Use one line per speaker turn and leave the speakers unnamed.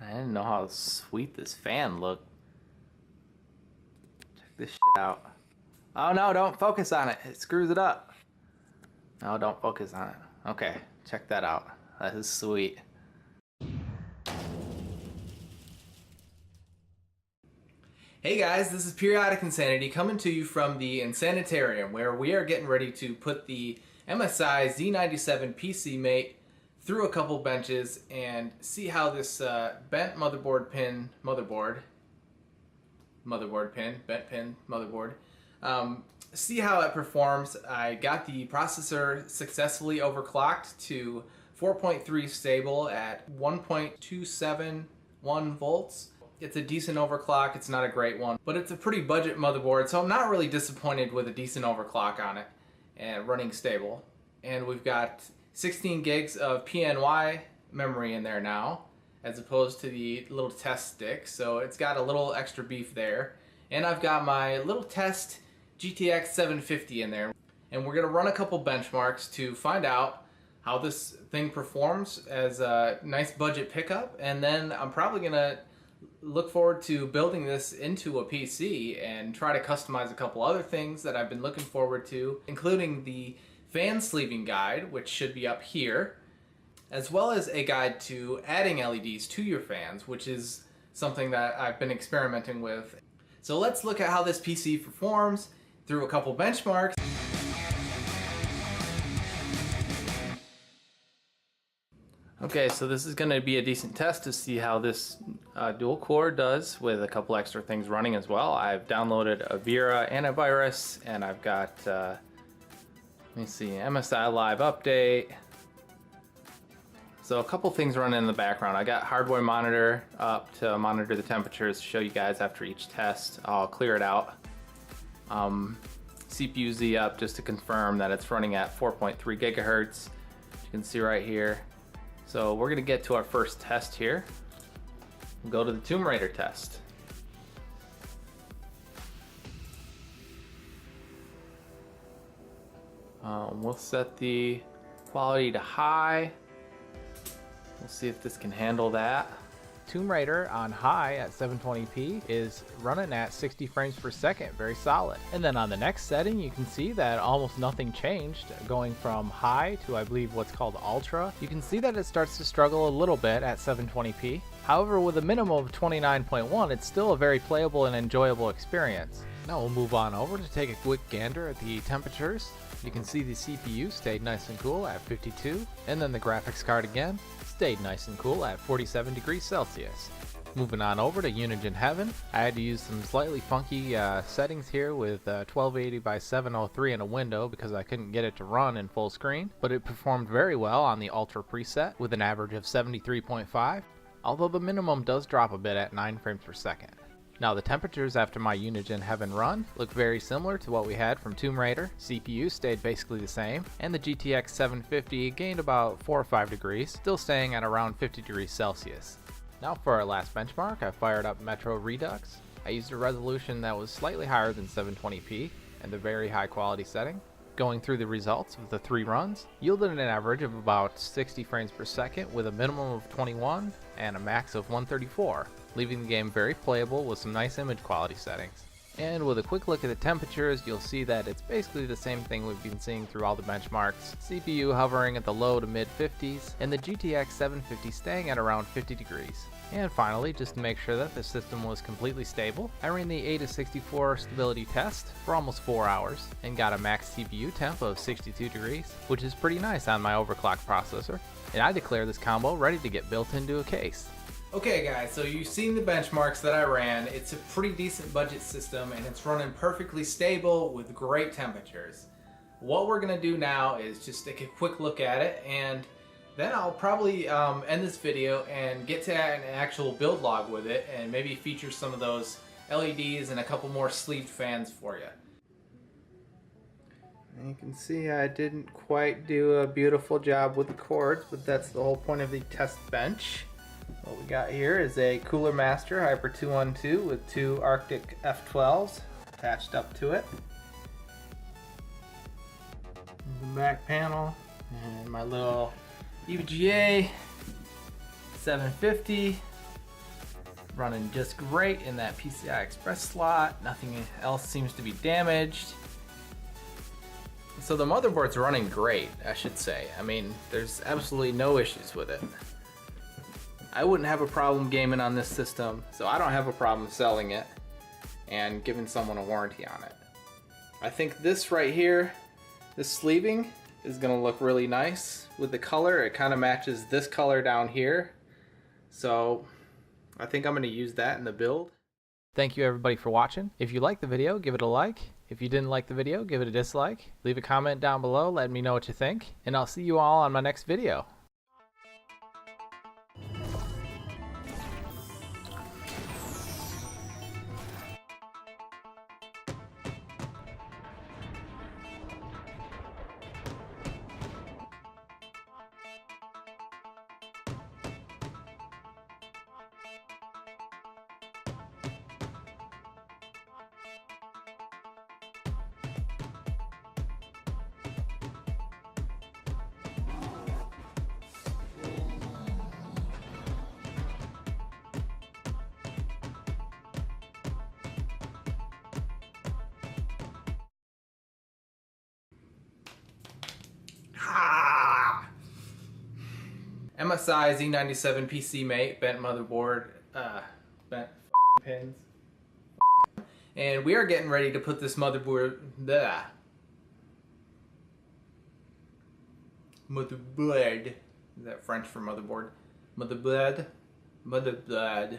I didn't know how sweet this fan looked. Check this shit out. Oh no, don't focus on it. It screws it up. No, don't focus on it. Okay, check that out. That is sweet. Hey guys, this is Periodic Insanity coming to you from the Insanitarium, where we are getting ready to put the MSI Z97 PC MATE through a couple benches and see how this bent motherboard pin, see how it performs. I got the processor successfully overclocked to 4.3 stable at 1.271 volts. It's a decent overclock, it's not a great one, but it's a pretty budget motherboard, so I'm not really disappointed with a decent overclock on it and running stable. And we've got 16 gigs of PNY memory in there now, as opposed to the little test stick, so it's got a little extra beef there. And I've got my little test GTX 750 in there, and we're gonna run a couple benchmarks to find out how this thing performs as a nice budget pickup, and then I'm probably gonna look forward to building this into a PC and try to customize a couple other things that I've been looking forward to, including the fan sleeving guide, which should be up here, as well as a guide to adding LEDs to your fans, which is something that I've been experimenting with. So let's look at how this PC performs through a couple benchmarks. Okay, so this is going to be a decent test to see how this dual core does with a couple extra things running as well. I've downloaded a EVGA antivirus, and I've got, let me see, MSI Live Update. So a couple things running in the background. I got hardware monitor up to monitor the temperatures to show you guys after each test. I'll clear it out. CPU Z up just to confirm that it's running at 4.3 gigahertz. You can see right here. So we're gonna get to our first test here. We'll go to the Tomb Raider test. We'll set the quality to high. We'll see if this can handle that.
Tomb Raider on high at 720p is running at 60 frames per second, very solid. And then on the next setting, you can see that almost nothing changed, going from high to I believe what's called ultra. You can see that it starts to struggle a little bit at 720p. However, with a minimum of 29.1, it's still a very playable and enjoyable experience. Now we'll move on over to take a quick gander at the temperatures. You can see the CPU stayed nice and cool at 52, and then the graphics card again stayed nice and cool at 47 degrees Celsius. Moving on over to Unigine Heaven, I had to use some slightly funky settings here with 1280 by 703 in a window because I couldn't get it to run in full screen, but it performed very well on the Ultra preset with an average of 73.5, although the minimum does drop a bit at 9 frames per second. Now the temperatures after my Unigine Heaven run look very similar to what we had from Tomb Raider. CPU stayed basically the same, and the GTX 750 gained about 4 or 5 degrees, still staying at around 50 degrees Celsius. Now for our last benchmark, I fired up Metro Redux. I used a resolution that was slightly higher than 720p and the very high quality setting. Going through the results of the 3 runs yielded an average of about 60 frames per second with a minimum of 21 and a max of 134, leaving the game very playable with some nice image quality settings. And with a quick look at the temperatures, you'll see that it's basically the same thing we've been seeing through all the benchmarks. CPU hovering at the low to mid 50s, and the GTX 750 staying at around 50 degrees. And finally, just to make sure that the system was completely stable, I ran the AIDA 64 stability test for almost 4 hours, and got a max CPU temp of 62 degrees, which is pretty nice on my overclocked processor. And I declare this combo ready to get built into a case.
Okay guys, so you've seen the benchmarks that I ran. It's a pretty decent budget system and it's running perfectly stable with great temperatures. What we're gonna do now is just take a quick look at it, and then I'll probably end this video and get to an actual build log with it and maybe feature some of those LEDs and a couple more sleeved fans for you. And you can see I didn't quite do a beautiful job with the cords, but that's the whole point of the test bench. What we got here is a Cooler Master Hyper 212 with 2 Arctic F12s attached up to it. The back panel, and my little EVGA 750 Running just great in that PCI Express slot. Nothing else seems to be damaged. So the motherboard's running great, I should say. I mean, there's absolutely no issues with it. I wouldn't have a problem gaming on this system, so I don't have a problem selling it and giving someone a warranty on it. I think this right here, this sleeving, is gonna look really nice with the color. It kind of matches this color down here. So I think I'm gonna use that in the build.
Thank you everybody for watching. If you liked the video, give it a like. If you didn't like the video, give it a dislike. Leave a comment down below, let me know what you think, and I'll see you all on my next video.
MSI Z97 PC MATE, bent motherboard, bent pins. And we are getting ready to put this motherboard, motherboard, is that French for motherboard? Motherboard? Motherboard.